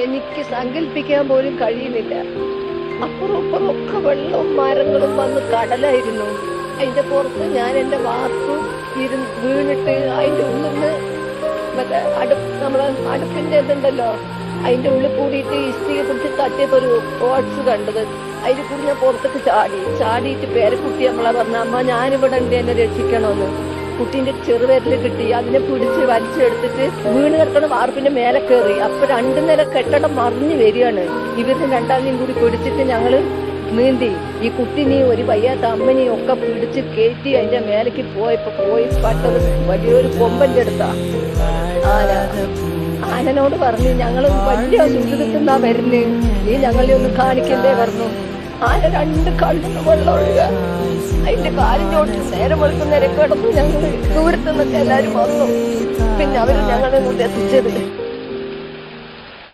എനിക്ക് സങ്കല്പിക്കാൻ പോലും കഴിയുന്നില്ല. അപ്പുറം ഇപ്പുറം ഒക്കെ വെള്ളവും മരങ്ങളും വന്ന് കടലായിരുന്നു. അതിന്റെ പുറത്ത് ഞാൻ എന്റെ വാർപ്പ് വീണിട്ട് അതിന്റെ ഉള്ളിൽ നിന്ന് മറ്റേ നമ്മളെ അടുപ്പിന്റെ ഇതുണ്ടല്ലോ, അതിന്റെ ഉള്ളിൽ കൂടിയിട്ട് ഇഷ്ടിക പിടിച്ച് തട്ടിയപ്പോ ഒരു ഓട്സ് കണ്ടത്. അതിൽ കൂടി ഞാൻ പുറത്തേക്ക് ചാടിയിട്ട് പേരക്കുട്ടി നമ്മളെ പറഞ്ഞ, അമ്മ ഞാനിവിടെ ഉണ്ട്, എന്നെ രക്ഷിക്കണമെന്ന്. കുട്ടീന്റെ ചെറുപേരില് കിട്ടി. അതിനെ പിടിച്ച് വലിച്ചെടുത്തിട്ട് വീണ് കിടക്കണ വാർപ്പിന്റെ മേലെ കയറി. അപ്പൊ 2 നില കെട്ടിടം മറിഞ്ഞു വരികയാണ്. ഇവരുടെ 2ആളെയും കൂടി പിടിച്ചിട്ട് ഞങ്ങള് നീന്തി ഈ കുട്ടിനെ ഒരു വയ്യാത്ത അമ്മനെയും ഒക്കെ പിടിച്ച് കയറ്റി അതിന്റെ മേലേക്ക് പോയി പട്ടത് വലിയൊരു കൊമ്പന്റെ അടുത്താ ആനനോട് പറഞ്ഞു, ഞങ്ങള് വലിയ സുഖിതത്തുന്നാ വരുന്നേ, നീ ഞങ്ങളെ ഒന്ന് കാണിക്കണ്ടേ പറഞ്ഞു. ആന 2 കണ്ണിന് വെള്ളം ഒഴുക. അതിന്റെ കാലിനോട്ട് നേരം വെളുക്കുന്നേരം കിടന്നു. ഞങ്ങള് ദൂരത്തുനിന്നൊക്കെ എല്ലാരും വന്നു. പിന്നെ അവര് ഞങ്ങളെ കൊണ്ട് എത്തിച്ചത്